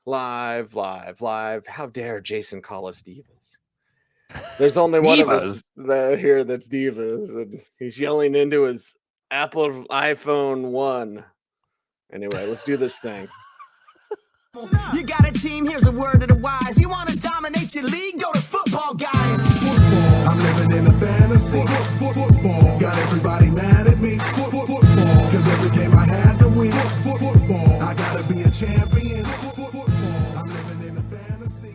Live. How dare Jason call us divas? There's only one of us Divas. here that's divas, and he's yelling into his Apple iPhone 1. Anyway, let's do this thing. You got a team, here's a word to the wise. You want to dominate your league? Go to Footballguys. Football, I'm living in a fantasy. Football, got everybody mad at me. Football, cause every game I had to win. Football, I gotta be a champion. Football, I'm living in a fantasy.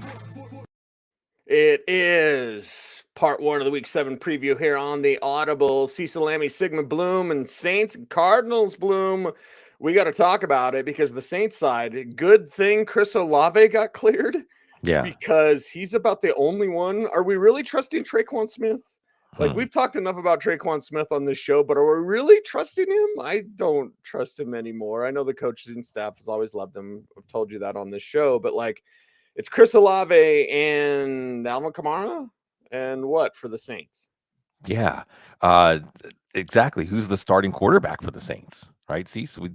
It is part 1 of the Week 7 preview here on the Audible. Cecil, Lammey, Sigmund, Bloom, and Saints and Cardinals, Bloom. We got to talk about it because the Saints side, good thing Chris Olave got cleared. Yeah. Because he's about the only one. Are we really trusting Traquan Smith? Like, we've talked enough about Traquan Smith on this show, but are we really trusting him? I don't trust him anymore. I know the coaches and staff has always loved him. I've told you that on this show, but like, it's Chris Olave and Alvin Kamara and what for the Saints? Yeah, exactly. Who's the starting quarterback for the Saints, right? See, so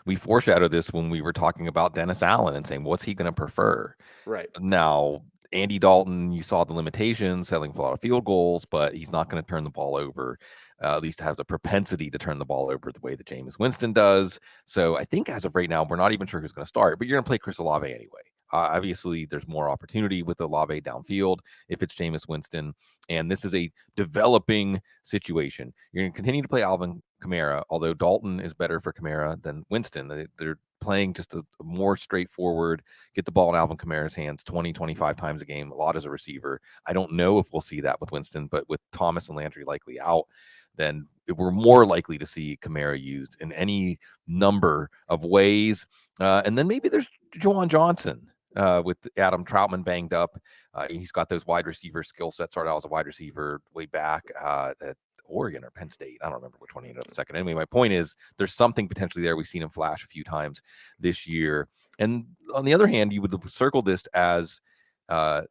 we foreshadowed this when we were talking about Dennis Allen and saying, what's he going to prefer? Right. Now, Andy Dalton, you saw the limitations, settling for a lot of field goals, but he's not going to turn the ball over, at least have the propensity to turn the ball over the way that Jameis Winston does. So I think as of right now, we're not even sure who's going to start, but you're going to play Chris Olave anyway. Obviously, there's more opportunity with Olave downfield if it's Jameis Winston, and this is a developing situation. You're going to continue to play Alvin Kamara, although Dalton is better for Kamara than Winston. They're playing just a more straightforward, get the ball in Alvin Kamara's hands 20, 25 times a game, a lot as a receiver. I don't know if we'll see that with Winston, but with Thomas and Landry likely out, then we're more likely to see Kamara used in any number of ways. And then maybe there's Juwan Johnson. With Adam Troutman banged up. He's got those wide receiver skill sets. Started out as a wide receiver way back at Oregon or Penn State. I don't remember which one he ended up second. Anyway, my point is there's something potentially there. We've seen him flash a few times this year. And on the other hand, you would circle this as a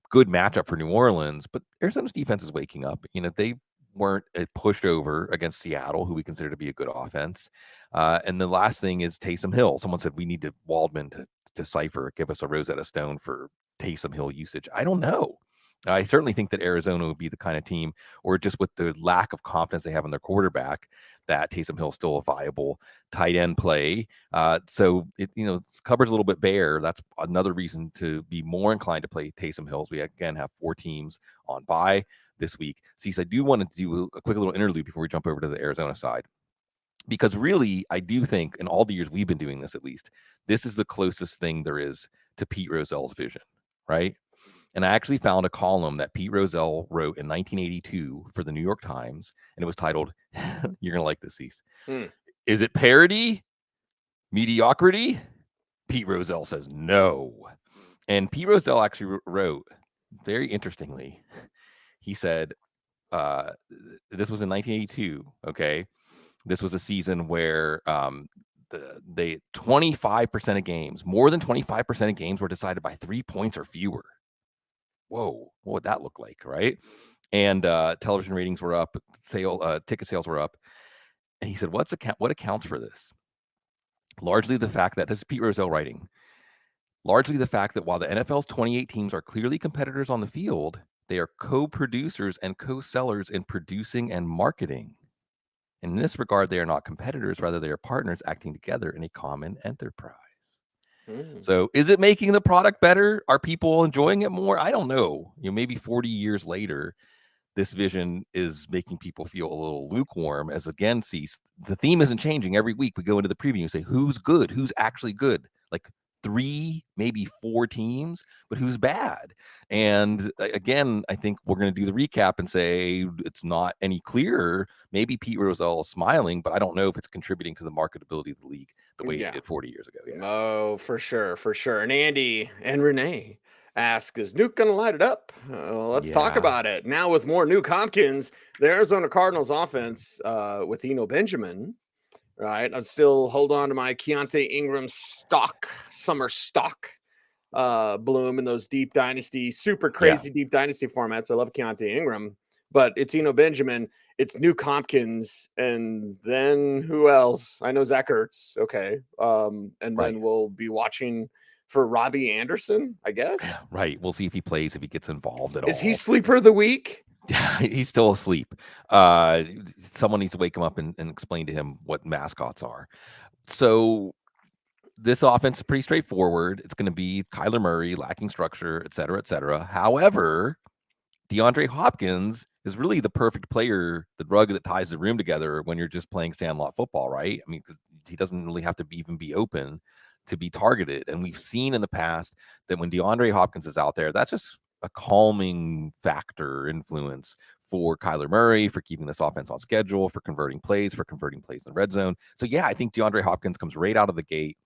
good matchup for New Orleans, but Arizona's defense is waking up. They weren't pushed over against Seattle, who we consider to be a good offense. And the last thing is Taysom Hill. Someone said we need to Waldman to decipher, give us a Rosetta Stone for Taysom Hill usage. I don't know. I certainly think that Arizona would be the kind of team, or just with the lack of confidence they have in their quarterback, that Taysom Hill is still a viable tight end play. So it covers a little bit bare. That's another reason to be more inclined to play Taysom Hills. We again have 4 teams on bye this week. See, so I do want to do a quick little interlude before we jump over to the Arizona side. Because really, I do think in all the years we've been doing this, at least, this is the closest thing there is to Pete Rozell's vision, right? And I actually found a column that Pete Rozell wrote in 1982 for the New York Times, and it was titled, you're going to like this, Cease. Is it parody? Mediocrity? Pete Rozell says no. And Pete Rozell actually wrote, very interestingly, he said, this was in 1982, okay? This was a season where the 25% of games, more than 25% of games were decided by 3 points or fewer. Whoa, what would that look like, right? And television ratings were up, ticket sales were up. And he said, what accounts for this? Largely the fact that, this is Pete Rozell writing, largely the fact that while the NFL's 28 teams are clearly competitors on the field, they are co-producers and co-sellers in producing and marketing. In this regard, they are not competitors, rather they are partners acting together in a common enterprise. So is it making the product better? Are people enjoying it more? I don't know. Maybe 40 years later, this vision is making people feel a little lukewarm, as again, the theme isn't changing. Every week we go into the preview and say, who's good? Who's actually good? Like 3, maybe 4 teams, but who's bad? And again, I think we're going to do the recap and say it's not any clearer. Maybe Pete Rozell is smiling, but I don't know if it's contributing to the marketability of the league the way it did 40 years ago. Yeah. Oh, for sure. And Andy and Renee ask, is Nuke going to light it up? Let's talk about it. Now with more Nuke Hopkins, the Arizona Cardinals offense with Eno Benjamin, right? I'd still hold on to my Keontae Ingram summer stock, Bloom in those deep dynasty, super crazy deep dynasty formats. I love Keontae Ingram, but it's Eno Benjamin, it's Nuke Hopkins, and then who else? I know Zach Ertz. Okay. And then we'll be watching for Robbie Anderson, I guess. Right. We'll see if he plays, if he gets involved at all. Is he sleeper of the week? He's still asleep. Someone needs to wake him up and explain to him what mascots are. So this offense is pretty straightforward. It's going to be Kyler Murray, lacking structure, et cetera, et cetera. However, DeAndre Hopkins is really the perfect player, the rug that ties the room together when you're just playing sandlot football, right? I mean, he doesn't really have to even be open to be targeted. And we've seen in the past that when DeAndre Hopkins is out there, that's just a calming factor influence for Kyler Murray, for keeping this offense on schedule, for converting plays in the red zone. So yeah, I think DeAndre Hopkins comes right out of the gate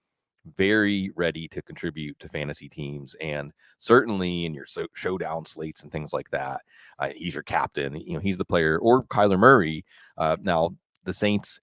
very ready to contribute to fantasy teams, and certainly in your showdown slates and things like that. He's your captain. He's the player, or Kyler Murray. Now the Saints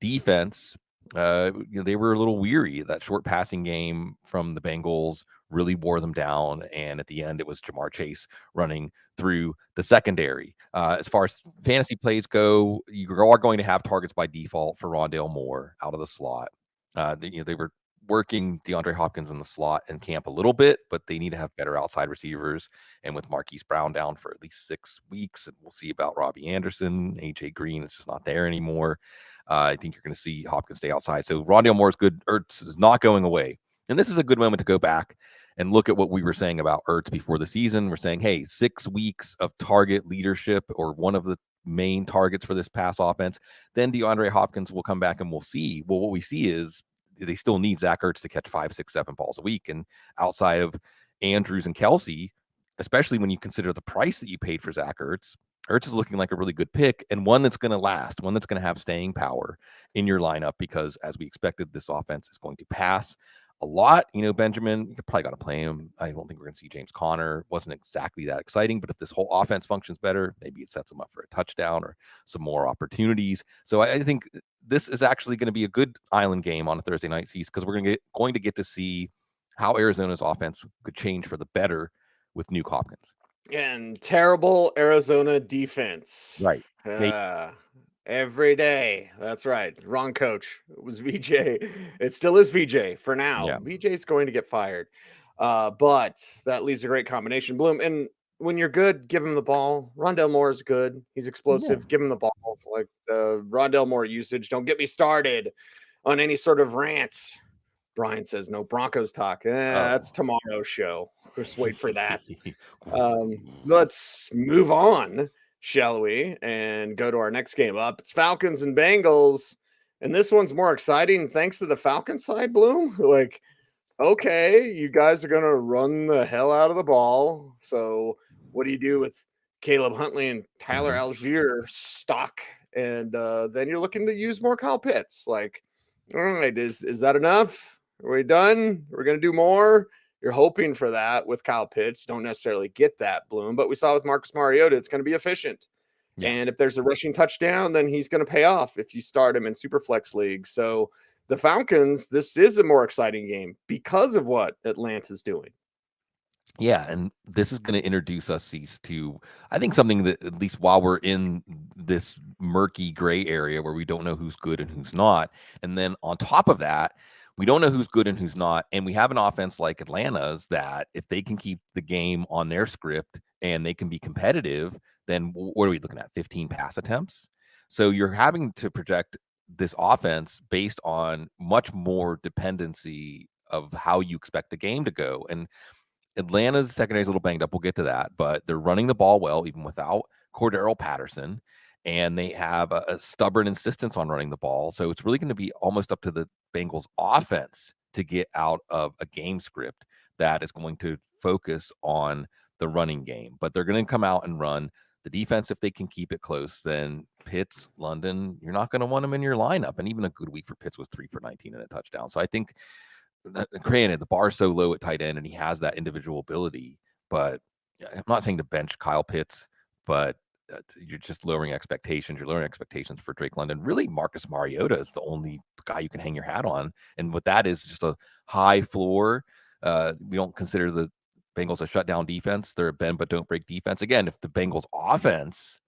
defense, they were a little weary. That short passing game from the Bengals really wore them down, and at the end it was Jamar Chase running through the secondary. As far as fantasy plays go, you are going to have targets by default for Rondale Moore out of the slot. They were working DeAndre Hopkins in the slot in camp a little bit, but they need to have better outside receivers. And with Marquise Brown down for at least 6 weeks, and we'll see about Robbie Anderson, AJ Green is just not there anymore. I think you're going to see Hopkins stay outside. So Rondale Moore is good. Ertz is not going away. And this is a good moment to go back and look at what we were saying about Ertz before the season. We're saying, hey, 6 weeks of target leadership, or one of the main targets for this pass offense. Then DeAndre Hopkins will come back and we'll see. Well, what we see is they still need Zach Ertz to catch 5, 6, 7 balls a week. And outside of Andrews and Kelsey, especially when you consider the price that you paid for Zach Ertz, Ertz is looking like a really good pick, and one that's going to last, one that's going to have staying power in your lineup, because as we expected, this offense is going to pass a lot. Benjamin, you probably got to play him. I don't think we're going to see James Conner. Wasn't exactly that exciting, but if this whole offense functions better, maybe it sets him up for a touchdown or some more opportunities. So I think this is actually going to be a good island game on a Thursday night season, because we're going to get to see how Arizona's offense could change for the better with Nuke Hopkins. And terrible Arizona defense. Right. Every day. That's right. Wrong coach. It was VJ. It still is VJ for now. Yeah. VJ's going to get fired. But that leaves a great combination. Bloom, and when you're good, give him the ball. Rondale Moore is good. He's explosive. Yeah. Give him the ball. Like Rondale Moore usage. Don't get me started on any sort of rants. Brian says no Broncos talk. That's tomorrow's show. Just wait for that. Let's move on, shall we? And go to our next game up. It's Falcons and Bengals. And this one's more exciting thanks to the Falcons side, Bloom. Like, okay, you guys are going to run the hell out of the ball. So what do you do with Caleb Huntley and Tyler Algier stock? And then you're looking to use more Kyle Pitts. Like, all right, is that enough? Are we done? We're going to do more? You're hoping for that with Kyle Pitts. Don't necessarily get that, Bloom. But we saw with Marcus Mariota, it's going to be efficient. Yeah. And if there's a rushing touchdown, then he's going to pay off if you start him in Superflex League. So the Falcons, this is a more exciting game because of what Atlanta's doing. Yeah, and this is going to introduce us to, I think, something that, at least while we're in this murky gray area where we don't know who's good and who's not, and then on top of that, we don't know who's good and who's not, and we have an offense like Atlanta's that if they can keep the game on their script and they can be competitive, then what are we looking at? 15 pass attempts? So you're having to project this offense based on much more dependency of how you expect the game to go. And Atlanta's secondary is a little banged up. We'll get to that, but they're running the ball well, even without Cordero Patterson, and they have a stubborn insistence on running the ball. So it's really going to be almost up to the Bengals offense to get out of a game script that is going to focus on the running game, but they're going to come out and run the defense. If they can keep it close, then Pitts, London, you're not going to want them in your lineup. And even a good week for Pitts was 3 for 19 and a touchdown. So I think, granted, the bar is so low at tight end and he has that individual ability, but I'm not saying to bench Kyle Pitts, but you're just lowering expectations. You're lowering expectations for Drake London. Really, Marcus Mariota is the only guy you can hang your hat on. And what that is just a high floor. We don't consider the Bengals a shutdown defense. They're a bend but don't break defense. Again, if the Bengals offense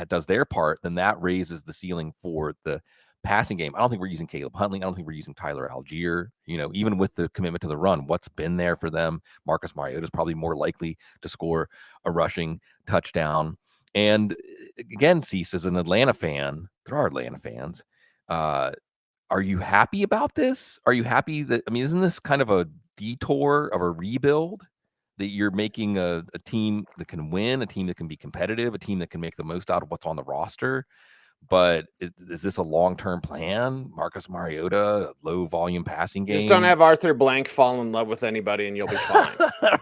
does their part, then that raises the ceiling for the passing game, I don't think we're using Caleb Huntley. I don't think we're using Tyler Algier. Even with the commitment to the run, what's been there for them? Marcus Mariota is probably more likely to score a rushing touchdown. And again, Cease, as an Atlanta fan, there are Atlanta fans. Are you happy about this? Are you happy that, isn't this kind of a detour of a rebuild, that you're making a team that can win, a team that can be competitive, a team that can make the most out of what's on the roster? But is this a long-term plan? Marcus Mariota, low volume passing game. Just don't have Arthur Blank fall in love with anybody and you'll be fine.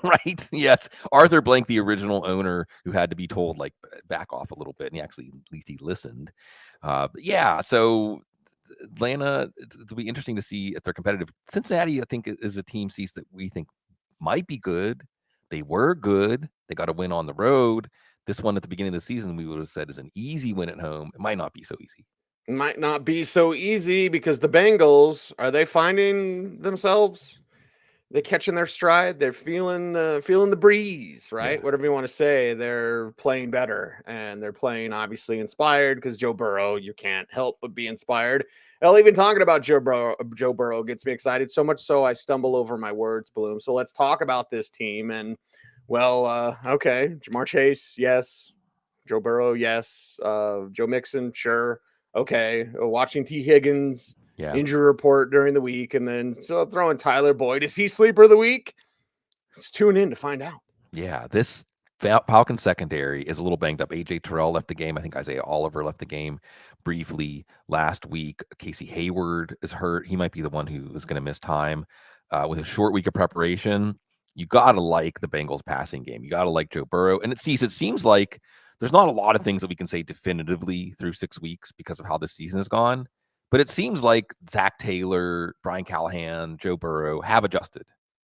Right. Yes. Arthur Blank, the original owner, who had to be told, like, back off a little bit. And at least he listened. But yeah. So Atlanta, it'll be interesting to see if they're competitive. Cincinnati, I think, is a team, Cease, that we think might be good. They were good. They got a win on the road. This one at the beginning of the season, we would have said is an easy win at home. It might not be so easy. Might not be so easy because the Bengals, are they finding themselves? They catching their stride? They're feeling the breeze, right? Yeah. Whatever you want to say. They're playing better, and they're playing obviously inspired because Joe Burrow, you can't help but be inspired. Hell, even talking about Joe Burrow gets me excited, so much so I stumble over my words, Bloom. So let's talk about this team. And okay, Jamar Chase, yes. Joe Burrow, yes. Joe Mixon, sure. Okay. Watching T. Higgins injury report during the week, and then still throwing Tyler Boyd. Is he sleeper of the week? Let's tune in to find out. Yeah, this Falcon secondary is a little banged up. AJ Terrell left the game. I think Isaiah Oliver left the game briefly last week. Casey Hayward is hurt. He might be the one who is going to miss time. With a short week of preparation, you got to like the Bengals passing game. You got to like Joe Burrow. And it seems like there's not a lot of things that we can say definitively through 6 weeks because of how this season has gone. But it seems like Zach Taylor, Brian Callahan, Joe Burrow have adjusted,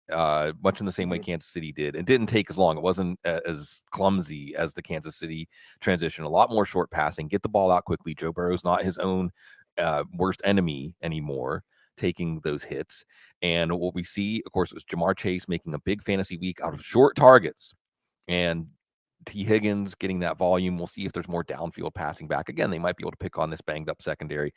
much in the same way Kansas City did. It didn't take as long. It wasn't as clumsy as the Kansas City transition. A lot more short passing. Get the ball out quickly. Joe Burrow's not his own worst enemy anymore, taking those hits. And what we see, of course, was Jamar Chase making a big fantasy week out of short targets. And T. Higgins getting that volume. We'll see if there's more downfield passing back. Again, they might be able to pick on this banged up secondary.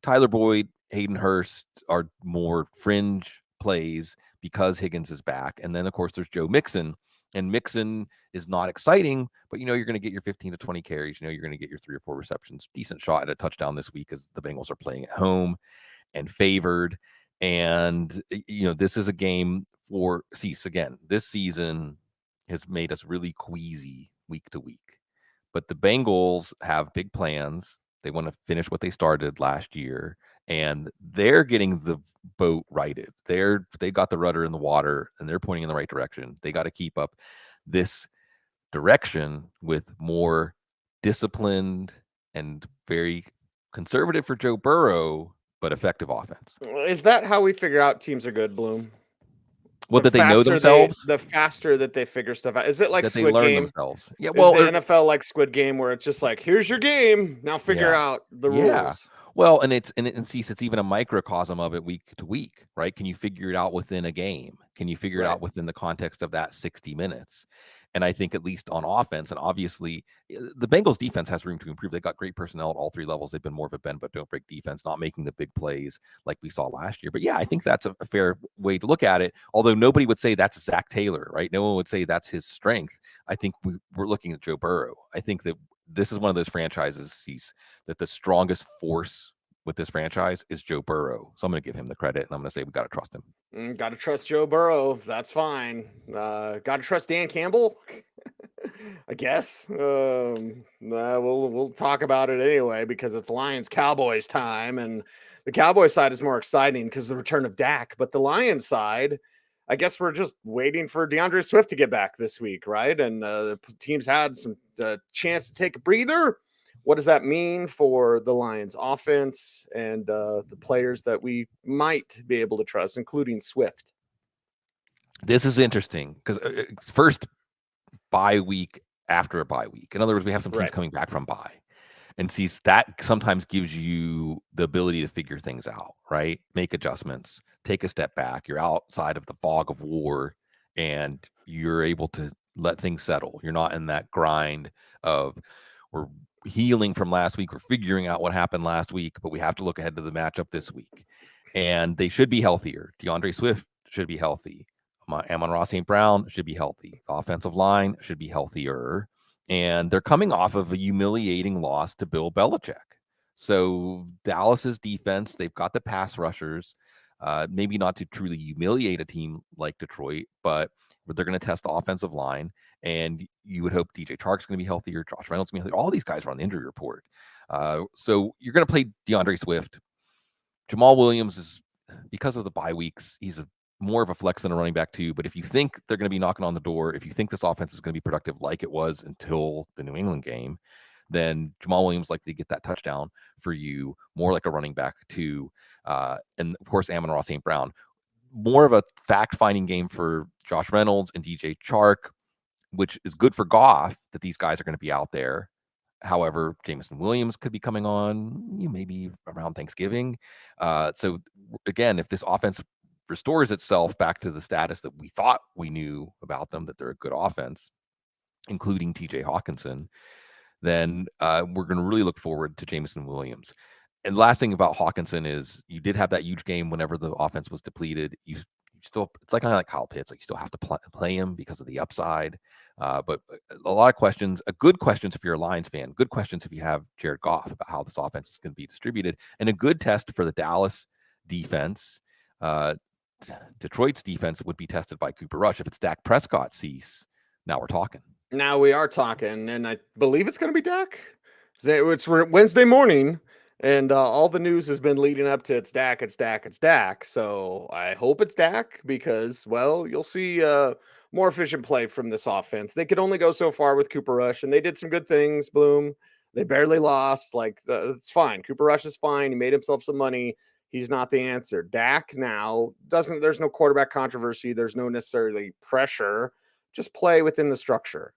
Tyler Boyd, Hayden Hurst are more fringe plays because Higgins is back. And then, of course, there's Joe Mixon. And Mixon is not exciting, but you're going to get your 15 to 20 carries. You're going to get your 3 or 4 receptions. Decent shot at a touchdown this week as the Bengals are playing at home and favored. And, this is a game for Cease. Again, this season has made us really queasy week to week. But the Bengals have big plans. They want to finish what they started last year, and they're getting the boat righted. They got the rudder in the water, and they're pointing in the right direction. They got to keep up this direction with more disciplined and very conservative for Joe Burrow, but effective offense. Is that how we figure out teams are good, Bloom? What, that they know themselves? The faster that they figure stuff out. Is it like that Squid they learn Game? Themselves. Yeah, well, the NFL like Squid Game, where it's just like, here's your game. Now figure out the rules. Well, and it's even a microcosm of it week to week, right? Can you figure it out within a game? Can you figure it out within the context of that 60 minutes? And I think at least on offense, and obviously the Bengals defense has room to improve. They got great personnel at all 3 levels. They've been more of a bend but don't break defense, not making the big plays like we saw last year. But yeah, I think that's a fair way to look at it. Although nobody would say that's Zach Taylor, right? No one would say that's his strength. I think we're looking at Joe Burrow. I think that this is one of those franchises that the strongest force with this franchise is Joe Burrow. So I'm going to give him the credit, and I'm going to say we got to trust him. Got to trust Joe Burrow. That's fine. Got to trust Dan Campbell, I guess. We'll talk about it anyway because it's Lions Cowboys time, and the Cowboys side is more exciting because of the return of Dak. But the Lions side, I guess we're just waiting for DeAndre Swift to get back this week, right? And the teams had some chance to take a breather. What does that mean for the Lions offense and the players that we might be able to trust, including Swift? This is interesting because first bye week after a bye week. In other words, we have some teams coming back from bye. And that sometimes gives you the ability to figure things out, right? Make adjustments, take a step back. You're outside of the fog of war and you're able to let things settle. You're not in that grind of We're healing from last week. We're figuring out what happened last week, but we have to look ahead to the matchup this week. And they should be healthier. DeAndre Swift should be healthy. Amon-Ra St. Brown should be healthy. The offensive line should be healthier. And they're coming off of a humiliating loss to Bill Belichick. So Dallas's defense, they've got the pass rushers, maybe not to truly humiliate a team like Detroit, but they're going to test the offensive line. And you would hope DJ Chark's going to be healthier. Josh Reynolds going to be healthier. All these guys are on the injury report. So you're going to play DeAndre Swift. Jamal Williams is, because of the bye weeks, he's more of a flex than a running back too. But if you think they're going to be knocking on the door, if you think this offense is going to be productive like it was until the New England game, then Jamal Williams likely to get that touchdown for you, more like a running back too. And of course, Amon-Ra St. Brown, more of a fact-finding game for Josh Reynolds and DJ Chark, which is good for Goff that these guys are going to be out there. However, Jameson Williams could be coming on maybe around Thanksgiving. So again, if this offense restores itself back to the status that we thought we knew about them, that they're a good offense, including TJ Hawkinson, then we're going to really look forward to Jameson Williams. And last thing about Hawkinson is you did have that huge game whenever the offense was depleted. You still, it's like kind of like Kyle Pitts, like you still have to play him because of the upside. But a lot of questions, good questions if you're a Lions fan, good questions if you have Jared Goff about how this offense is going to be distributed, and a good test for the Dallas defense. Detroit's defense would be tested by Cooper Rush. If it's Dak Prescott, Cease, now we're talking. Now we are talking, and I believe it's going to be Dak. It's Wednesday morning, and all the news has been leading up to it's Dak, it's Dak, it's Dak. So I hope it's Dak because, well, you'll see more efficient play from this offense. They could only go so far with Cooper Rush, and they did some good things. Bloom, they barely lost. It's fine. Cooper Rush is fine. He made himself some money. He's not the answer. Dak now there's no quarterback controversy. There's no necessarily pressure. Just play within the structure.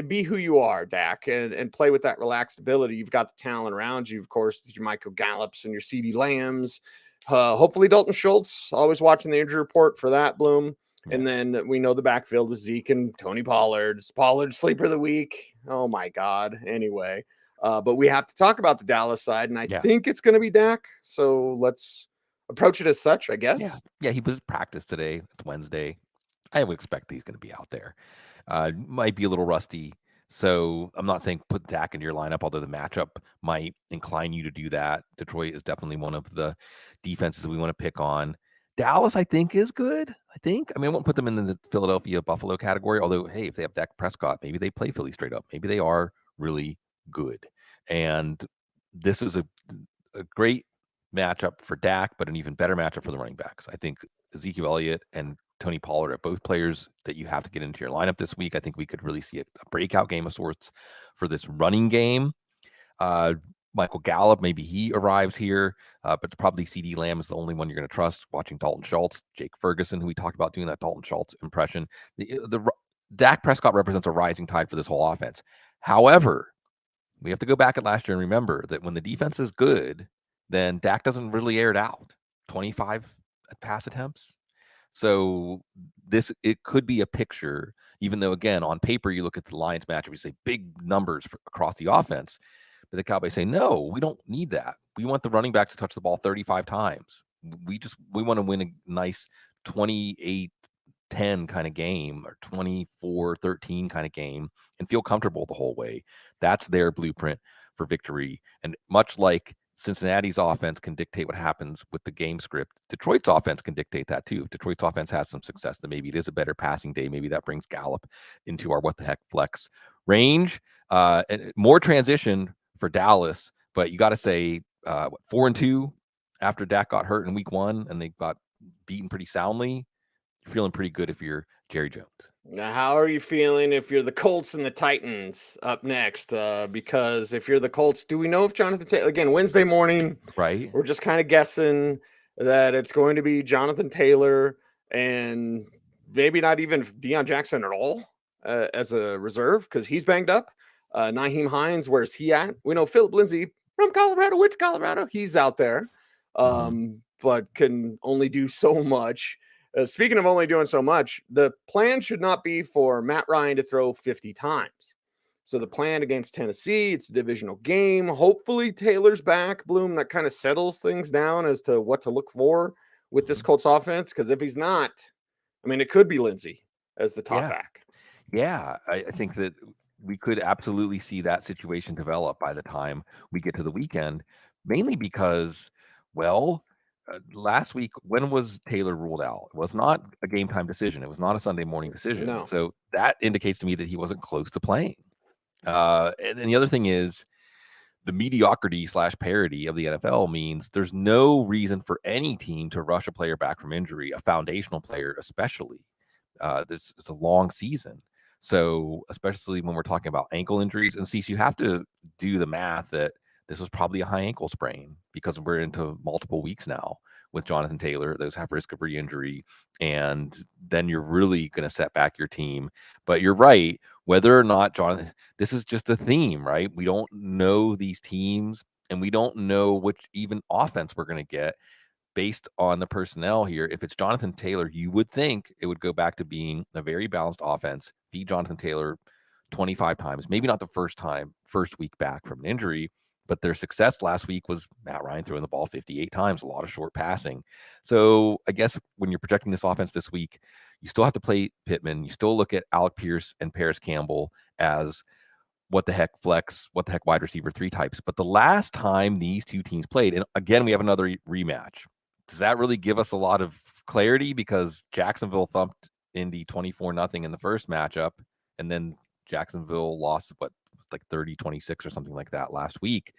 Be who you are, Dak, and play with that relaxed ability. You've got the talent around you, of course, your Michael Gallups and your CeeDee Lambs. Hopefully Dalton Schultz, always watching the injury report for that, Bloom. Yeah. And then we know the backfield with Zeke and Tony Pollard. Pollard sleeper of the week. Oh my God. Anyway, but we have to talk about the Dallas side, and I think it's going to be Dak. So let's approach it as such, I guess. Yeah, he was practiced today. It's Wednesday. I would expect he's going to be out there. Might be a little rusty. So I'm not saying put Dak into your lineup, although the matchup might incline you to do that. Detroit is definitely one of the defenses we want to pick on. Dallas, I think, is good. I won't put them in the Philadelphia Buffalo category, although, hey, if they have Dak Prescott, maybe they play Philly straight up. Maybe they are really good. And this is a great matchup for Dak, but an even better matchup for the running backs. I think Ezekiel Elliott and Tony Pollard are both players that you have to get into your lineup this week. I think we could really see a breakout game of sorts for this running game. Michael Gallup, maybe he arrives here, but probably CeeDee Lamb is the only one you're going to trust. Watching Dalton Schultz, Jake Ferguson, who we talked about doing that Dalton Schultz impression. The Dak Prescott represents a rising tide for this whole offense. However, we have to go back at last year and remember that when the defense is good, then Dak doesn't really air it out. 25 pass attempts. So it could be a picture, even though, again, on paper, you look at the Lions matchup, you say big numbers across the offense. But the Cowboys say, no, we don't need that. We want the running back to touch the ball 35 times. We want to win a nice 28-10 kind of game or 24-13 kind of game and feel comfortable the whole way. That's their blueprint for victory. And much like Cincinnati's offense can dictate what happens with the game script, Detroit's offense can dictate that too. If Detroit's offense has some success, then maybe it is a better passing day. Maybe that brings Gallup into our what the heck flex range. And more transition for Dallas, but you got to say 4-2 after Dak got hurt in week 1 and they got beaten pretty soundly. You're feeling pretty good if you're Jerry Jones. Now, how are you feeling if you're the Colts and the Titans up next? Because if you're the Colts, do we know if Jonathan Taylor, again, Wednesday morning, right? We're just kind of guessing that it's going to be Jonathan Taylor and maybe not even Deion Jackson at all as a reserve because he's banged up. Nyheim Hines, where's he at? We know Philip Lindsay from Colorado, went to Colorado. He's out there, but can only do so much. Speaking of only doing so much, the plan should not be for Matt Ryan to throw 50 times. So the plan against Tennessee, it's a divisional game. Hopefully Taylor's back, Bloom. That kind of settles things down as to what to look for with this Colts offense. Because if he's not, I mean, it could be Lindsey as the top back. Yeah, I think that we could absolutely see that situation develop by the time we get to the weekend, mainly because, well, last week, when was Taylor ruled out? It was not a game time decision. It was not a Sunday morning decision. No. So that indicates to me that he wasn't close to playing. And then the other thing is the mediocrity / parity of the NFL means there's no reason for any team to rush a player back from injury, a foundational player especially. It's a long season. So especially when we're talking about ankle injuries, and Cecil, you have to do the math that this was probably a high ankle sprain because we're into multiple weeks now with Jonathan Taylor. Those have risk of re-injury, and then you're really going to set back your team. But you're right, whether or not Jonathan, this is just a theme, right? We don't know these teams, and we don't know which even offense we're going to get based on the personnel here. If it's Jonathan Taylor, you would think it would go back to being a very balanced offense. Feed Jonathan Taylor 25 times, maybe not the first week back from an injury, but their success last week was Matt Ryan throwing the ball 58 times, a lot of short passing. So I guess when you're projecting this offense this week, you still have to play Pittman. You still look at Alec Pierce and Paris Campbell as what the heck flex, what the heck wide receiver 3 types. But the last time these two teams played, and again, we have another rematch. Does that really give us a lot of clarity? Because Jacksonville thumped Indy 24-0 in the first matchup, and then Jacksonville lost like 30-26 or something like that last week.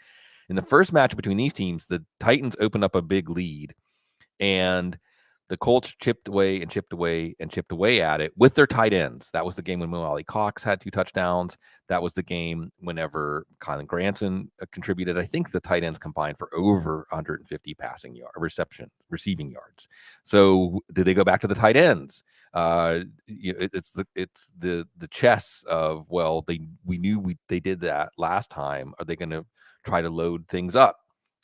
In the first match between these teams, the Titans opened up a big lead, and the Colts chipped away and chipped away and chipped away at it with their tight ends. That was the game when Mo Ali Cox had 2 touchdowns. That was the game whenever Kylan Granson contributed. I think the tight ends combined for over 150 receiving yards. So did they go back to the tight ends? It's the chess of, well, we knew they did that last time. Are they going to try to load things up?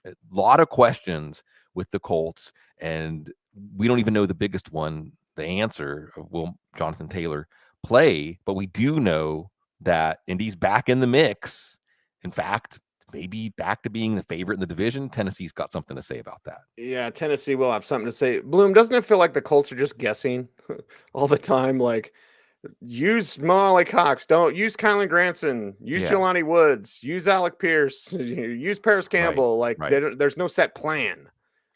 A lot of questions with the Colts, and we don't even know the biggest one, the answer of will Jonathan Taylor play, but we do know that Indy's back in the mix. In fact, maybe back to being the favorite in the division. Tennessee's got something to say about that. Yeah, Tennessee will have something to say. Bloom, doesn't it feel like the Colts are just guessing all the time? Like, use Molly Cox, don't use Kylan Granson, use Jelani Woods, use Alec Pierce, use Paris Campbell. There's no set plan.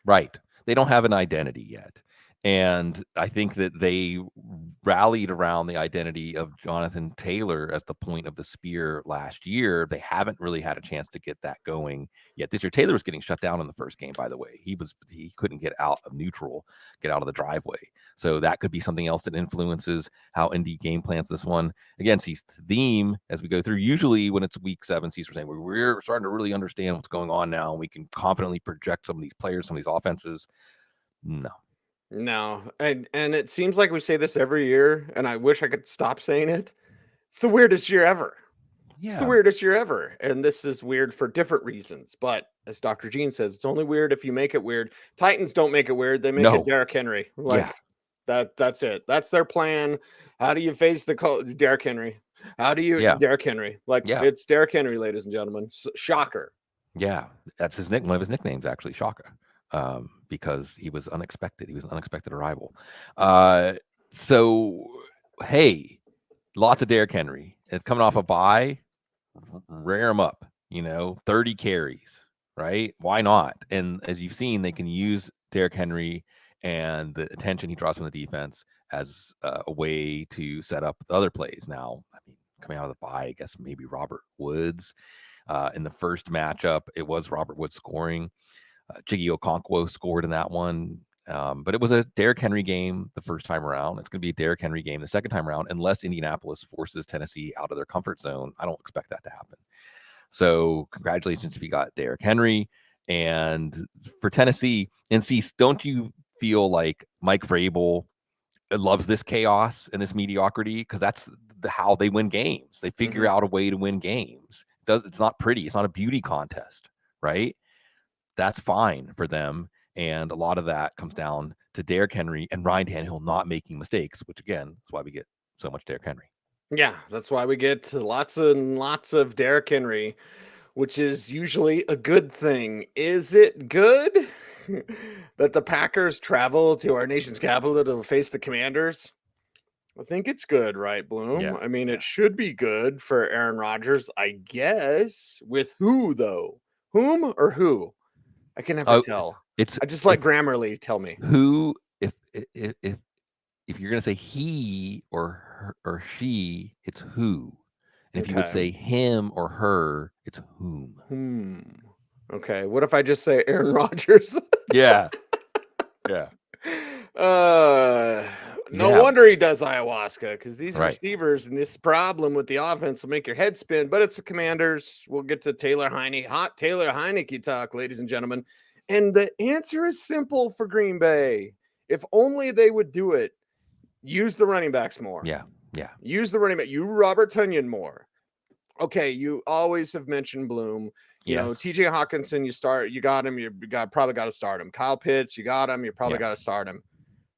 Right. They don't have an identity yet. And I think that they rallied around the identity of Jonathan Taylor as the point of the spear last year. They haven't really had a chance to get that going yet this year. Taylor was getting shut down in the first game, by the way. He couldn't get out of neutral, get out of the driveway. So that could be something else that influences how Indy game plans this one. Again, C's theme as we go through, usually when it's week 7, C's saying we're starting to really understand what's going on now, and we can confidently project some of these players, some of these offenses. No. And it seems like we say this every year, and I wish I could stop saying it. It's the weirdest year ever. Yeah. It's the weirdest year ever. And this is weird for different reasons. But as Dr. Gene says, it's only weird if you make it weird. Titans don't make it weird. They make it Derrick Henry. That's it. That's their plan. How do you face Derrick Henry? How do you Derrick Henry? It's Derrick Henry, ladies and gentlemen. Shocker. Yeah. That's one of his nicknames, actually, Shocker. Because he was unexpected. He was an unexpected arrival. So, hey, lots of Derrick Henry. It's coming off a bye. Rear him up, 30 carries, right? Why not? And as you've seen, they can use Derrick Henry and the attention he draws from the defense as a way to set up the other plays. Now, coming out of the bye, I guess maybe Robert Woods. In the first matchup, it was Robert Woods scoring. Chiggy Okonkwo scored in that one. But it was a Derrick Henry game the first time around. It's going to be a Derrick Henry game the second time around, unless Indianapolis forces Tennessee out of their comfort zone. I don't expect that to happen. So congratulations if you got Derrick Henry. And for Tennessee, don't you feel like Mike Vrabel loves this chaos and this mediocrity? Because that's how they win games. They figure out a way to win games. It's not pretty. It's not a beauty contest, right? That's fine for them. And a lot of that comes down to Derrick Henry and Ryan Tannehill not making mistakes, which again is why we get so much Derrick Henry. Yeah, that's why we get lots and lots of Derrick Henry, which is usually a good thing. Is it good that the Packers travel to our nation's capital to face the Commanders? I think it's good, right, Bloom? Yeah. I mean, it should be good for Aaron Rodgers, I guess. With who, though? Whom or who? I can never Oh, tell. it's I just let Grammarly tell me. who if you're gonna say he or her or she, it's who. And if you would Okay. say him or her, it's whom. Okay. What if I just say Aaron Rodgers? Yeah. Yeah. Uh, no Yeah. wonder he does ayahuasca, because these Right. receivers and this problem with the offense will make your head spin. But it's the Commanders. We'll get to hot Taylor Heineke talk, ladies and gentlemen. And the answer is simple for Green Bay. If only they would do it. Use the running backs more. Yeah. Yeah. Use the running back. You Robert Tonyan more. Okay, you always have mentioned Bloom. You know, Yes. TJ Hawkinson, you got him, probably got to start him. Kyle Pitts, you got him, you probably got to start him.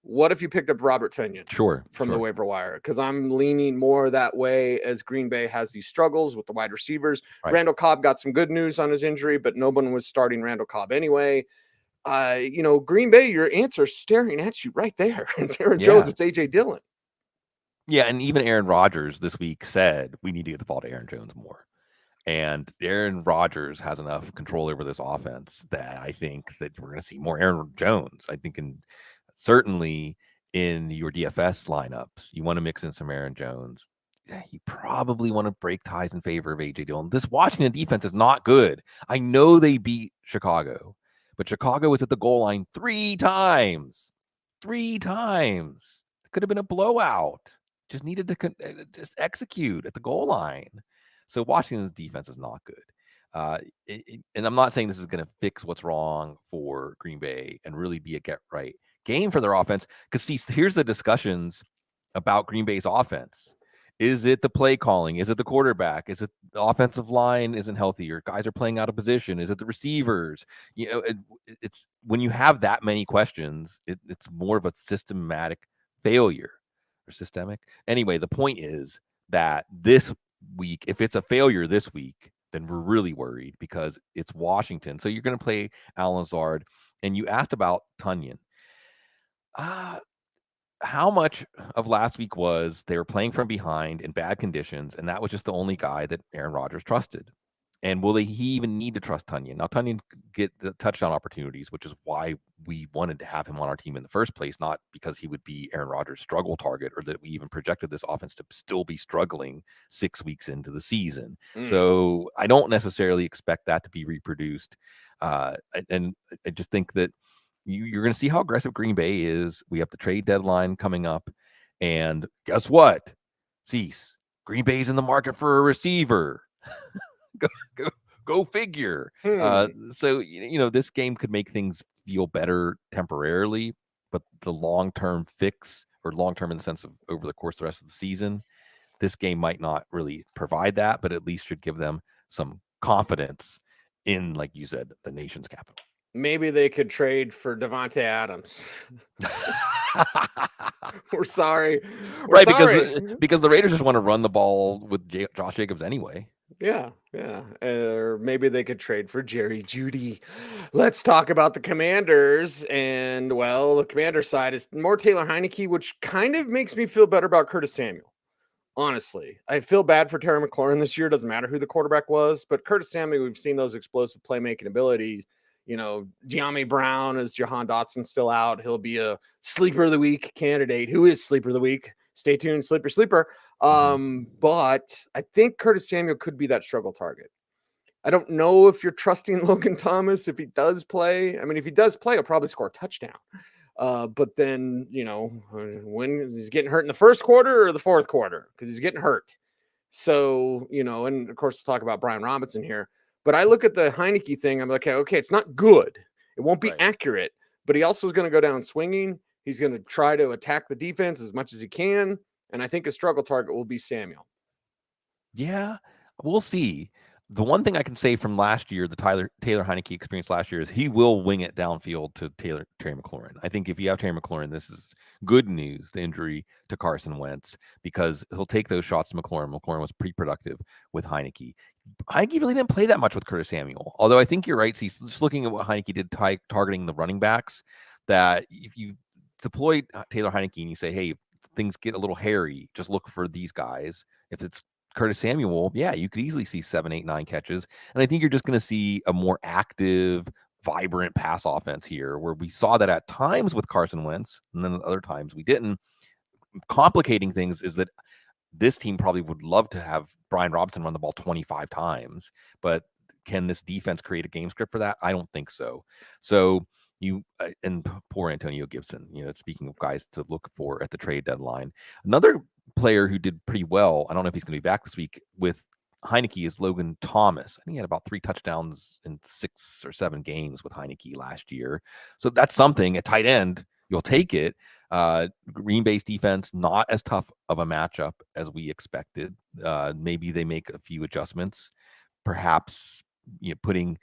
What if you picked up Robert Tonyan Sure. from the waiver wire? Because I'm leaning more that way as Green Bay has these struggles with the wide receivers. Right. Randall Cobb got some good news on his injury, but no one was starting Randall Cobb anyway. Green Bay, your answer's staring at you right there. It's Aaron Jones, it's AJ Dillon. Yeah, and even Aaron Rodgers this week said we need to get the ball to Aaron Jones more. And Aaron Rodgers has enough control over this offense that I think that we're going to see more Aaron Jones. I think certainly in your DFS lineups, you want to mix in some Aaron Jones. You probably want to break ties in favor of AJ Dillon. This Washington defense is not good. I know they beat Chicago, but Chicago was at the goal line 3 times. 3 times. It could have been a blowout. Just needed to just execute at the goal line. So Washington's defense is not good. And I'm not saying this is going to fix what's wrong for Green Bay and really be a get-right game for their offense. Because, see, here's the discussions about Green Bay's offense. Is it the play calling? Is it the quarterback? Is it the offensive line isn't healthy or guys are playing out of position? Is it the receivers? It's when you have that many questions, it's more of a systematic failure or systemic. Anyway, the point is that this week, if it's a failure this week, then we're really worried because it's Washington. So you're going to play Al Lazard. And you asked about Tonyan. How much of last week was they were playing from behind in bad conditions, and that was just the only guy that Aaron Rodgers trusted? And will he even need to trust Tonyan? Now, Tonyan get the touchdown opportunities, which is why we wanted to have him on our team in the first place, not because he would be Aaron Rodgers' struggle target or that we even projected this offense to still be struggling 6 weeks into the season. So I don't necessarily expect that to be reproduced. And I just think that you're going to see how aggressive Green Bay is. We have the trade deadline coming up. And guess what? Cease. Green Bay's in the market for a receiver. Go figure. So, this game could make things feel better temporarily, but the long-term fix, or long-term in the sense of over the course of the rest of the season, this game might not really provide that, but at least should give them some confidence in, like you said, the nation's capital. Maybe they could trade for Devontae Adams. We're sorry. Right, because the Raiders just want to run the ball with Josh Jacobs anyway. Yeah. Or maybe they could trade for Jerry Jeudy. Let's talk about the Commanders. And, well, the Commander side is more Taylor Heineke, which kind of makes me feel better about Curtis Samuel. Honestly, I feel bad for Terry McLaurin this year. Doesn't matter who the quarterback was, but Curtis Samuel, we've seen those explosive playmaking abilities. De'Ami Brown, is Jahan Dotson still out? He'll be a sleeper of the week candidate. Who is sleeper of the week? Stay tuned, sleeper. But I think Curtis Samuel could be that struggle target. I don't know if you're trusting Logan Thomas if he does play. I mean, if he does play, he'll probably score a touchdown. But then, when he's getting hurt in the first quarter or the fourth quarter, because he's getting hurt. So, and of course, we'll talk about Brian Robinson here. But I look at the Heineke thing. I'm like, okay, it's not good. It won't be accurate. But he also is going to go down swinging. He's going to try to attack the defense as much as he can. And I think a struggle target will be Samuel. Yeah, we'll see. the one thing I can say from last year, the Taylor Heineke experience last year, is he will wing it downfield to Terry McLaurin. I think if you have Terry McLaurin, this is good news, the injury to Carson Wentz, because he'll take those shots to McLaurin. McLaurin was pretty productive with Heineke. Heineke really didn't play that much with Curtis Samuel, although I think you're right. See, just looking at what Heineke did targeting the running backs, that if you deploy Taylor Heineke and you say, hey, things get a little hairy, just look for these guys. If it's Curtis Samuel, yeah, you could easily see 7, 8, 9 catches. And I think you're just going to see a more active, vibrant pass offense here, where we saw that at times with Carson Wentz, and then other times we didn't. Complicating things is that this team probably would love to have Brian Robinson run the ball 25 times, but can this defense create a game script for that? I don't think so. So you and poor Antonio Gibson, speaking of guys to look for at the trade deadline, another player who did pretty well, I don't know if he's going to be back this week with Heineke, is Logan Thomas. I think he had about 3 touchdowns in 6 or 7 games with Heineke last year. So that's something. At tight end, you'll take it. Green Bay's defense, not as tough of a matchup as we expected. Maybe they make a few adjustments, perhaps putting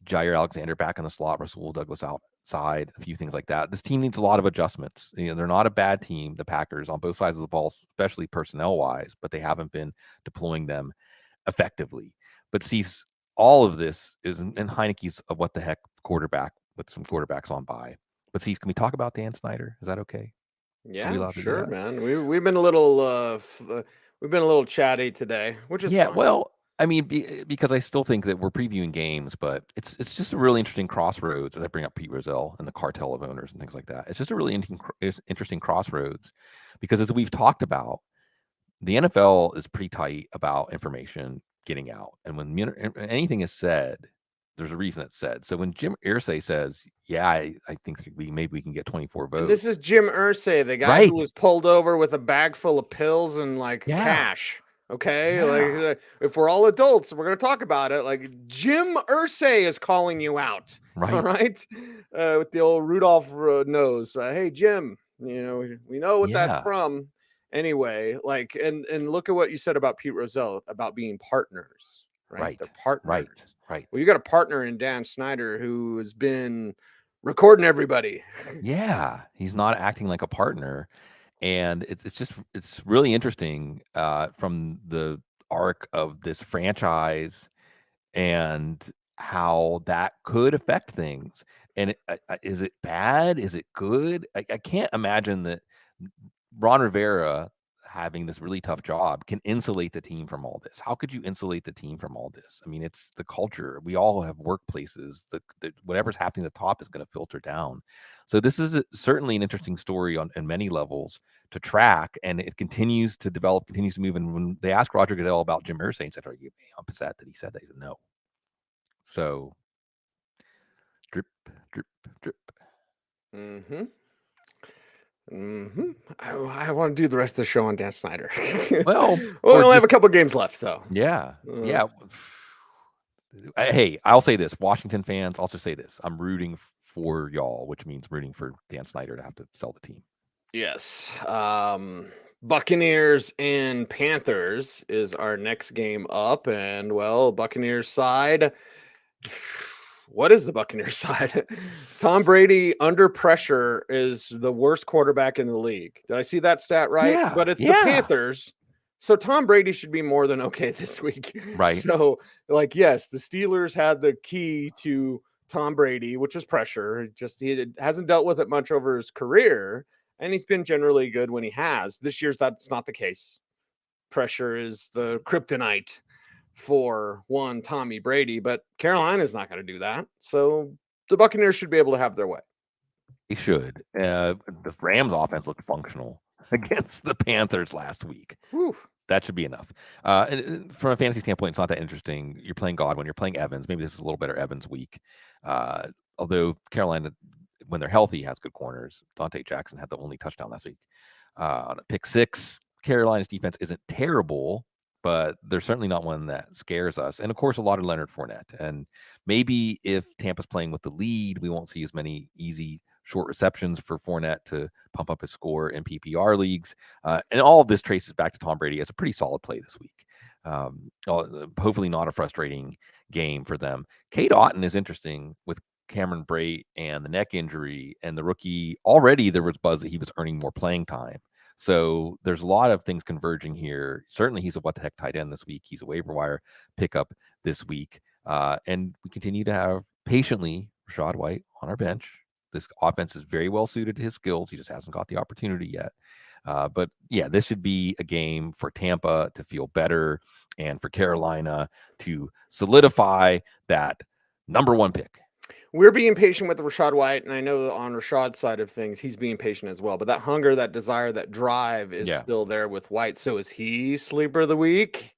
Jair Alexander back in the slot, Rasul Douglas outside, a few things like that. This team needs a lot of adjustments. They're not a bad team, the Packers, on both sides of the ball, especially personnel wise, but they haven't been deploying them effectively. But see, all of this is in Heineke's a what the heck quarterback with some quarterbacks on bye. But see, can we talk about Dan Snyder? Is that okay? Yeah, sure, man. We've been a little chatty today, which is fine. Well, I mean, because I still think that we're previewing games, but it's just a really interesting crossroads as I bring up Pete Rozelle and the cartel of owners and things like that. It's just a really interesting crossroads because, as we've talked about, the NFL is pretty tight about information getting out, and when anything is said, there's a reason it's said. So when Jim Irsay says, "Yeah, I think maybe we can get 24 votes," and this is Jim Irsay, the guy who was pulled over with a bag full of pills and cash. Okay, like if we're all adults, we're gonna talk about it. Like Jim Irsay is calling you out, right? All right, with the old Rudolph nose. Hey, Jim, we know what that's from. Anyway, and look at what you said about Pete Rozelle about being partners, right? They're partners, right. Well, you got a partner in Dan Snyder who has been recording everybody. Yeah, he's not acting like a partner. And it's really interesting from the arc of this franchise and how that could affect things. And is it bad? Is it good? I can't imagine that Ron Rivera, having this really tough job, can insulate the team from all this. How could you insulate the team from all this? I mean, it's the culture. We all have workplaces. Whatever's happening at the top is going to filter down. So this is certainly an interesting story on many levels to track, and it continues to develop, continues to move. And when they asked Roger Goodell about Jim Irsay, and said, "Are you upset that he said that?" He said, "No." So drip, drip, drip. I want to do the rest of the show on Dan Snyder. Well, we only have a couple games left, though. Yeah. Hey, I'll say this, Washington fans. I'll just say this: I'm rooting for y'all, which means rooting for Dan Snyder to have to sell the team. Yes. Buccaneers and Panthers is our next game up, and Buccaneers side. What is the Buccaneers side? Tom Brady under pressure is the worst quarterback in the league. Did I see that stat right? Yeah, but it's the Panthers. So Tom Brady should be more than okay this week. Right. So yes, the Steelers had the key to Tom Brady, which is pressure. He hasn't dealt with it much over his career, and he's been generally good when he has. This year's that's not the case. Pressure is the kryptonite for Tommy Brady, but Carolina's not going to do that. So the Buccaneers should be able to have their way. They should. The Rams offense looked functional against the Panthers last week. Whew. That should be enough. And from a fantasy standpoint, it's not that interesting. You're playing Godwin, you're playing Evans. Maybe this is a little better Evans week. Although Carolina, when they're healthy, has good corners. Dante Jackson had the only touchdown last week on a pick 6. Carolina's defense isn't terrible, but they're certainly not one that scares us. And of course, a lot of Leonard Fournette. And maybe if Tampa's playing with the lead, we won't see as many easy short receptions for Fournette to pump up his score in PPR leagues. And all of this traces back to Tom Brady as a pretty solid play this week. Hopefully not a frustrating game for them. Cade Otton is interesting with Cameron Brate and the neck injury and the rookie. Already there was buzz that he was earning more playing time. So there's a lot of things converging here. Certainly he's a what the heck tight end this week. He's a waiver wire pickup this week. And we continue to have patiently Rachaad White on our bench. This offense is very well suited to his skills. He just hasn't got the opportunity yet. But yeah, this should be a game for Tampa to feel better and for Carolina to solidify that number one pick. We're being patient with Rachaad White, and I know that on Rashaad's side of things, he's being patient as well. But that hunger, that desire, that drive is still there with White. So is he sleeper of the week?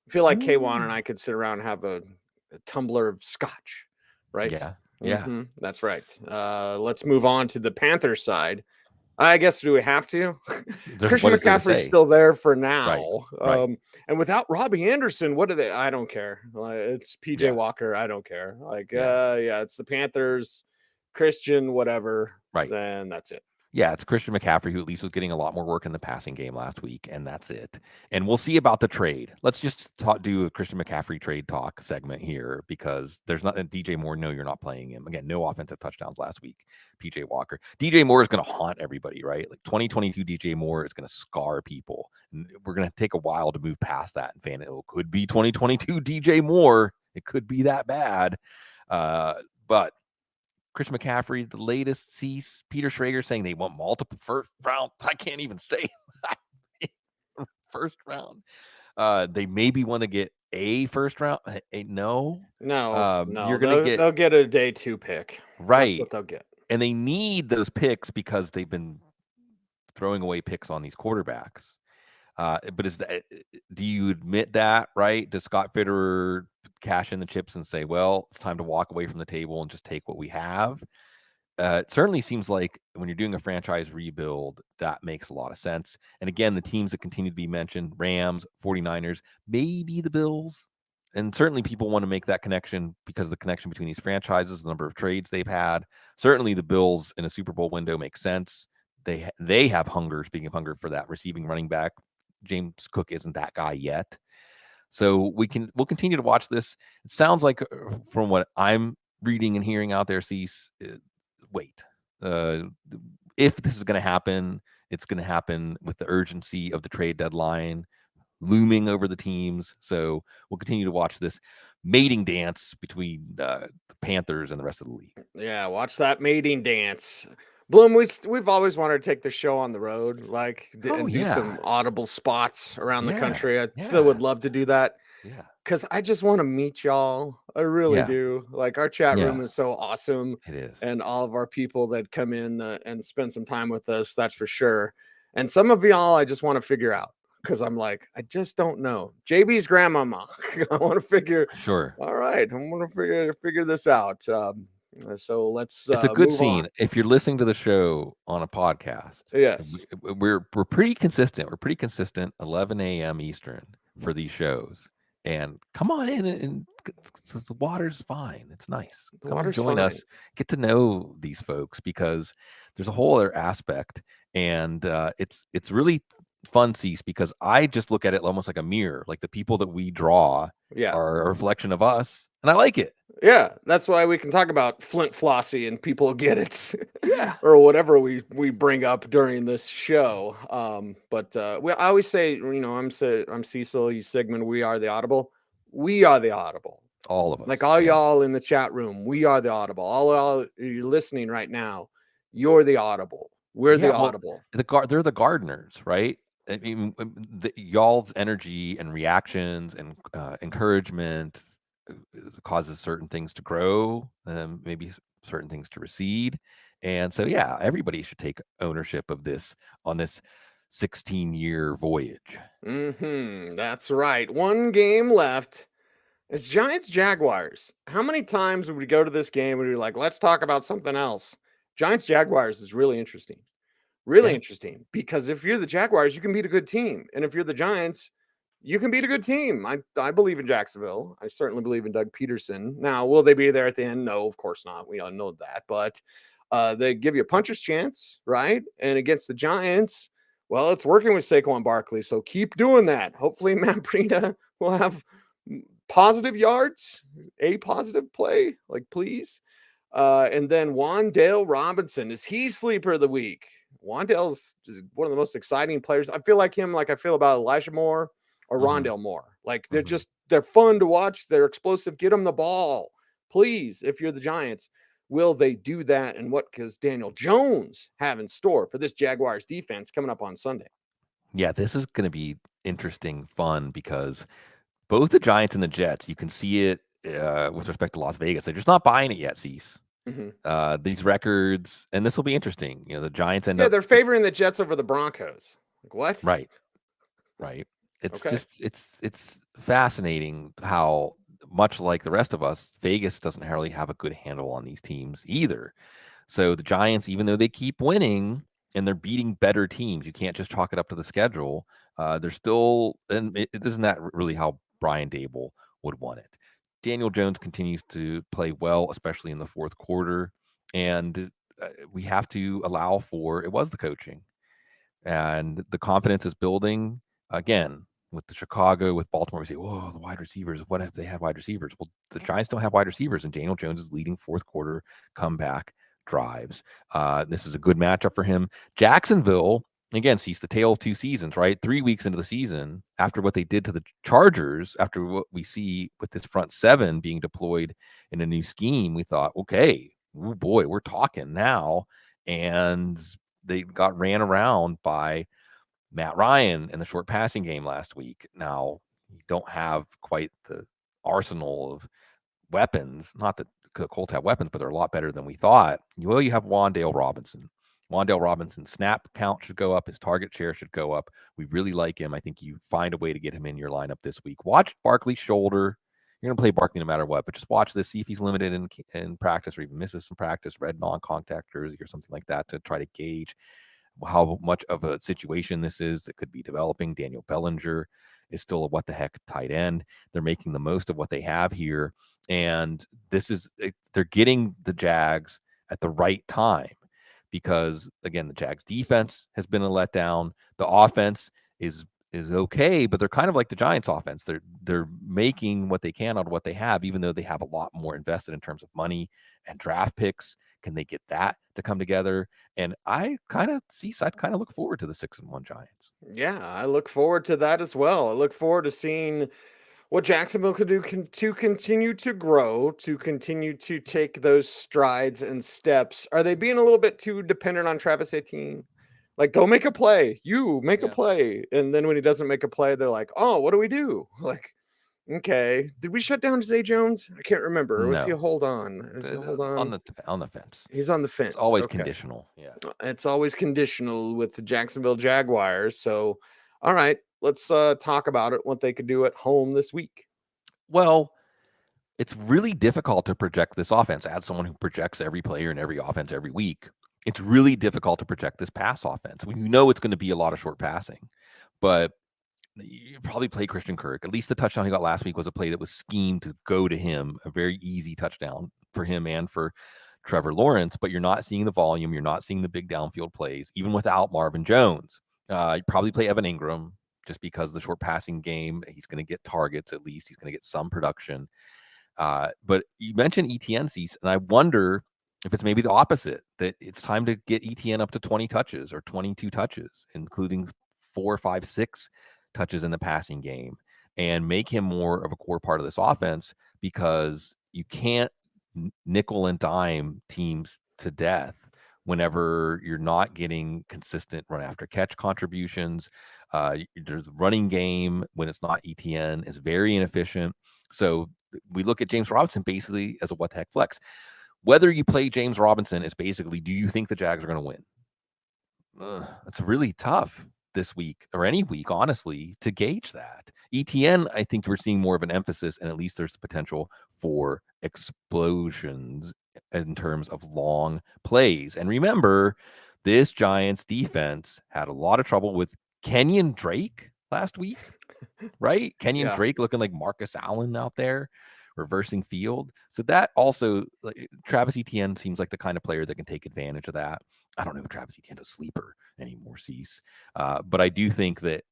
I feel like K1 and I could sit around and have a tumbler of scotch, right? Yeah. That's right. Let's move on to the Panthers side. I guess, do we have to? Christian McCaffrey's still there for now. Right. And without Robbie Anderson, what do they? I don't care. It's PJ Walker. I don't care. It's the Panthers, Christian, whatever. Right. Then that's it. Yeah, it's Christian McCaffrey, who at least was getting a lot more work in the passing game last week, and that's it. And we'll see about the trade. Let's just do a Christian McCaffrey trade talk segment here, because there's not DJ Moore. No, you're not playing him. Again, no offensive touchdowns last week. PJ Walker. DJ Moore is going to haunt everybody, right? Like 2022 DJ Moore is going to scar people. And we're going to take a while to move past that. And it could be 2022 DJ Moore. It could be that bad. But Christian McCaffrey, the latest cease. Peter Schrager saying they want multiple first round. I can't even say first round. They maybe want to get a first round. No. You're they'll get a day 2 pick. Right. That's what they'll get. And they need those picks because they've been throwing away picks on these quarterbacks. But do you admit that, right? Does Scott Fitterer cash in the chips and say, well, it's time to walk away from the table and just take what we have? It certainly seems like when you're doing a franchise rebuild, that makes a lot of sense. And again, the teams that continue to be mentioned, Rams, 49ers, maybe the Bills. And certainly people want to make that connection because the connection between these franchises, the number of trades they've had. Certainly the Bills in a Super Bowl window makes sense. They have hunger, speaking of hunger, for that receiving running back. James Cook isn't that guy yet. So we'll continue to watch this. It sounds like from what I'm reading and hearing out there, Cease, wait. If this is going to happen, it's going to happen with the urgency of the trade deadline looming over the teams. So we'll continue to watch this mating dance between the Panthers and the rest of the league. Yeah, watch that mating dance. Bloom, we've always wanted to take the show on the road, and do some Audible spots around the country. I still would love to do that. Yeah. Because I just want to meet y'all. I really do. Like, our chat room is so awesome. It is. And all of our people that come in and spend some time with us, that's for sure. And some of y'all I just want to figure out. Because I'm like, I just don't know. JB's grandmama. I want to figure. Sure. All right. I want to figure this out. So let's. It's a good move scene. on. If you're listening to the show on a podcast, yes, we're pretty consistent. We're pretty consistent. 11 a.m. Eastern for these shows. And come on in, and the water's fine. It's nice. Come and join us. Get to know these folks, because there's a whole other aspect, and it's really fun, Cease, because I just look at it almost like a mirror. Like the people that we draw are a reflection of us, and I like it. Yeah, that's why we can talk about Flint Flossie and people get it. Yeah. Or whatever we bring up during this show. But I always say, I'm Cecil, he's Sigmund, we are the Audible. We are the Audible. All of us. Like all y'all in the chat room, we are the Audible. All you're listening right now, you're the Audible. We're the Audible. They're the gardeners, right? I mean, y'all's energy and reactions and encouragement causes certain things to grow, maybe certain things to recede. And so, everybody should take ownership of this on this 16-year voyage. That's right. One game left. It's Giants Jaguars. How many times would we go to this game and be like, let's talk about something else? Giants Jaguars is really interesting. Really interesting, because if you're the Jaguars, you can beat a good team. And if you're the Giants, you can beat a good team. I believe in Jacksonville. I certainly believe in Doug Peterson. Now, will they be there at the end? No, of course not. We all know that. But they give you a puncher's chance, right? And against the Giants, Well, it's working with Saquon Barkley, so keep doing that. Hopefully, Matt Breida will have positive yards, a positive play, like please. And then Wan'Dale Robinson, is he sleeper of the week? Wan'Dale's just one of the most exciting players. I feel like him, like I feel about Elijah Moore or Rondale Moore. Like they're fun to watch. They're explosive. Get them the ball, please. If you're the Giants, will they do that? And what does Daniel Jones have in store for this Jaguars defense coming up on Sunday? Yeah, this is going to be interesting, fun, because both the Giants and the Jets, you can see it with respect to Las Vegas. They're just not buying it yet, Cease. These records, and this will be interesting. The Giants end up. They're favoring the Jets over the Broncos. Like what? Right. It's just it's fascinating how, much like the rest of us, Vegas doesn't really have a good handle on these teams either. So the Giants, even though they keep winning and they're beating better teams, you can't just chalk it up to the schedule. They're still, and it isn't that really how Brian Dable would want it. Daniel Jones continues to play well, especially in the fourth quarter, and we have to allow for, it was the coaching, and the confidence is building again. With the Chicago, with Baltimore, we say, "Whoa, the wide receivers! What if they had wide receivers?" Well, the Giants don't have wide receivers, and Daniel Jones is leading fourth quarter comeback drives. This is a good matchup for him. Jacksonville, again, sees the tale of two seasons, right? 3 weeks into the season, after what they did to the Chargers, after what we see with this front seven being deployed in a new scheme, we thought, okay, oh boy, we're talking now. And they got ran around by Matt Ryan in the short passing game last week. Now, you don't have quite the arsenal of weapons. Not that the Colts have weapons, but they're a lot better than we thought. You have Wan'Dale Robinson. Wan'Dale Robinson's snap count should go up. His target share should go up. We really like him. I think you find a way to get him in your lineup this week. Watch Barkley's shoulder. You're going to play Barkley no matter what, but just watch this. See if he's limited in practice or even misses some practice, red non-contact jersey or something like that, to try to gauge how much of a situation this is that could be developing. Daniel Bellinger is still a what the heck tight end. They're making the most of what they have here. And they're getting the Jags at the right time, because again, the Jags defense has been a letdown. The offense is okay, but they're kind of like the Giants offense. They're making what they can out of what they have, even though they have a lot more invested in terms of money and draft picks. Can they get that to come together? And I'd kind of look forward to the 6-1 Giants. Yeah, I look forward to that as well. I look forward to seeing what Jacksonville could do to continue to grow, to continue to take those strides and steps. Are they being a little bit too dependent on Travis Etienne? Like, go make a play. You make a play. And then when he doesn't make a play, they're like, oh, what do we do? Like, okay. Did we shut down Zay Jones? I can't remember. Or was he a hold on? Is he a hold on? On the fence. He's on the fence. It's always conditional. Yeah. It's always conditional with the Jacksonville Jaguars. So, all right, let's talk about it, what they could do at home this week. Well, it's really difficult to project this offense. As someone who projects every player in every offense every week, it's really difficult to project this pass offense. You know it's going to be a lot of short passing, but you probably play Christian Kirk. At least the touchdown he got last week was a play that was schemed to go to him, a very easy touchdown for him and for Trevor Lawrence, but you're not seeing the volume. You're not seeing the big downfield plays, even without Marvin Jones. You probably play Evan Ingram just because the short passing game, he's going to get targets. At least he's going to get some production. But you mentioned ETN, Cease, and I wonder if it's maybe the opposite, that it's time to get ETN up to 20 touches or 22 touches, including 4, 5, 6 touches in the passing game, and make him more of a core part of this offense, because you can't nickel and dime teams to death whenever you're not getting consistent run after catch contributions. There's running game when it's not ETN is very inefficient. So we look at James Robinson basically as a what the heck flex. Whether you play James Robinson is basically, do you think the Jags are going to win? It's really tough this week, or any week, honestly, to gauge that. ETN, I think we're seeing more of an emphasis, and at least there's the potential for explosions in terms of long plays. And remember, this Giants defense had a lot of trouble with Kenyon Drake last week, right? Kenyon Drake looking like Marcus Allen out there, reversing field. So that also, like, Travis Etienne seems like the kind of player that can take advantage of that. I don't know if Travis Etienne's a sleeper anymore, Cease. But I do think that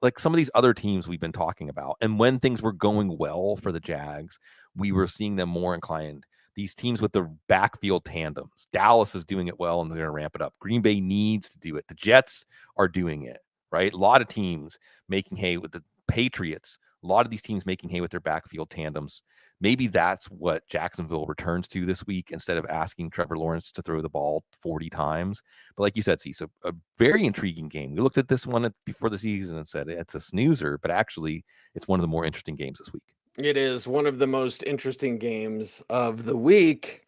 like some of these other teams we've been talking about, and when things were going well for the Jags, we were seeing them more inclined. These teams with the backfield tandems. Dallas is doing it well, and they're going to ramp it up. Green Bay needs to do it. The Jets are doing it, right? A lot of teams making hay with the Patriots. A lot of these teams making hay with their backfield tandems. Maybe that's what Jacksonville returns to this week instead of asking Trevor Lawrence to throw the ball 40 times. But like you said, Cecil, a very intriguing game. We looked at this one before the season and said it's a snoozer, but actually it's one of the more interesting games this week. It is one of the most interesting games of the week.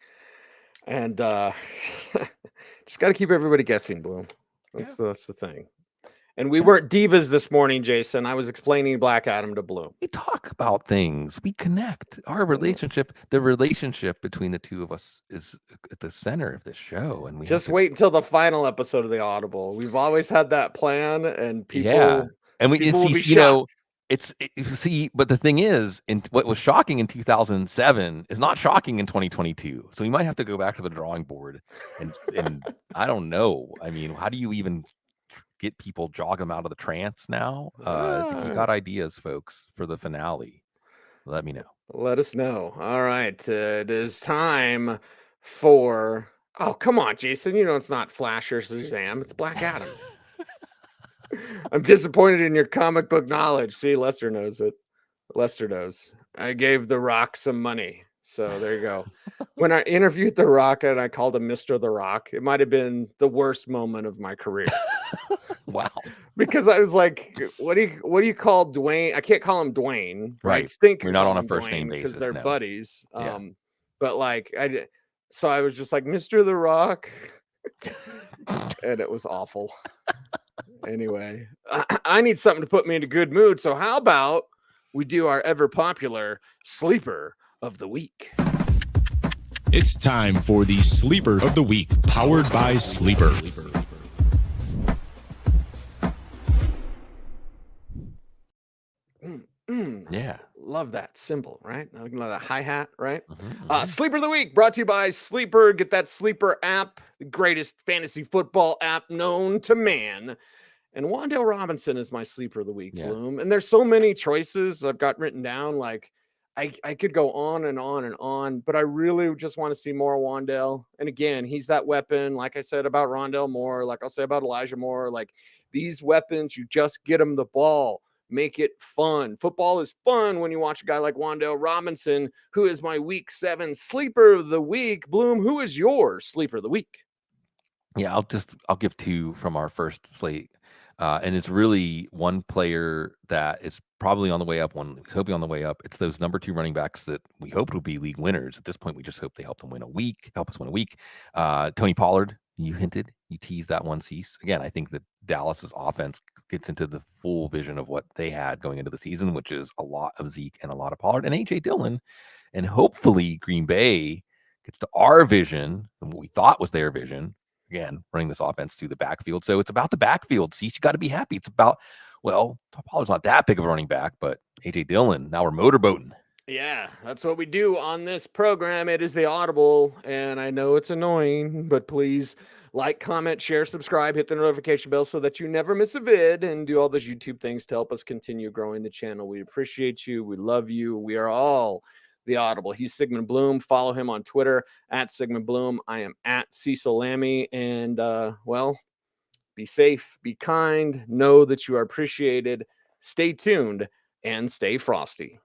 And just got to keep everybody guessing, Bloom. That's the thing. And we weren't divas this morning, Jason. I was explaining Black Adam to Bloom. We talk about things. We connect. Our relationship, the relationship between the two of us is at the center of this show. And we just wait until the final episode of the Audible. We've always had that plan, and people, and we people will be see, but the thing is, what was shocking in 2007 is not shocking in 2022. So we might have to go back to the drawing board, and I don't know. I mean, how do you even get people, jog them out of the trance now? If you got ideas, folks, for the finale, let me know. Let us know. All right, it is time for. Oh, come on, Jason. You know it's not Flash or Shazam. It's Black Adam. I'm disappointed in your comic book knowledge. See, Lester knows it. Lester knows. I gave The Rock some money. So there you go. When I interviewed The Rock and I called him Mr. The Rock, it might have been the worst moment of my career. Wow. Because I was like, what do you call Dwayne? I can't call him Dwayne. Right. We're not on a first name basis because they're no. buddies. But like so I was just like, Mr. The Rock. And it was awful. Anyway, I need something to put me in a good mood. So how about we do our ever popular Sleeper of the Week? It's time for the Sleeper of the Week, powered by Sleeper. Yeah. Love that symbol, right? Love that hi-hat, right? Mm-hmm. Sleeper of the Week brought to you by Sleeper. Get that Sleeper app, the greatest fantasy football app known to man. And Wan'Dale Robinson is my Sleeper of the Week, Bloom. And there's so many choices I've got written down. Like I could go on and on and on, but I really just want to see more Wan'Dale. And again, he's that weapon. Like I said about Rondale Moore, like I'll say about Elijah Moore, like these weapons, you just get them the ball. Make it fun. Football is fun when you watch a guy like Wan'Dale Robinson, who is my Week 7 Sleeper of the Week. Bloom, who is your Sleeper of the Week? Yeah, I'll give two from our first slate. And it's really one player that is probably on the way up, one is hoping on the way up. It's those number 2 running backs that we hope will be league winners. At this point, we just hope they help us win a week. Tony Pollard, you teased that one, Cease. Again, I think that Dallas's offense gets into the full vision of what they had going into the season, which is a lot of Zeke and a lot of Pollard and A.J. Dillon. And hopefully Green Bay gets to our vision and what we thought was their vision. Again, running this offense through the backfield. So it's about the backfield. See, you got to be happy. It's about, well, Pollard's not that big of a running back, but A.J. Dillon, now we're motorboating. Yeah, that's what we do on this program. It is the Audible, and I know it's annoying, but please like, comment, share, subscribe, hit the notification bell so that you never miss a vid, and do all those YouTube things to help us continue growing the channel. We appreciate you. We love you. We are all the Audible. He's Sigmund Bloom. Follow him on Twitter at Sigmund Bloom. I am at Cecil Lammey. And well, be safe, be kind, know that you are appreciated. Stay tuned and stay frosty.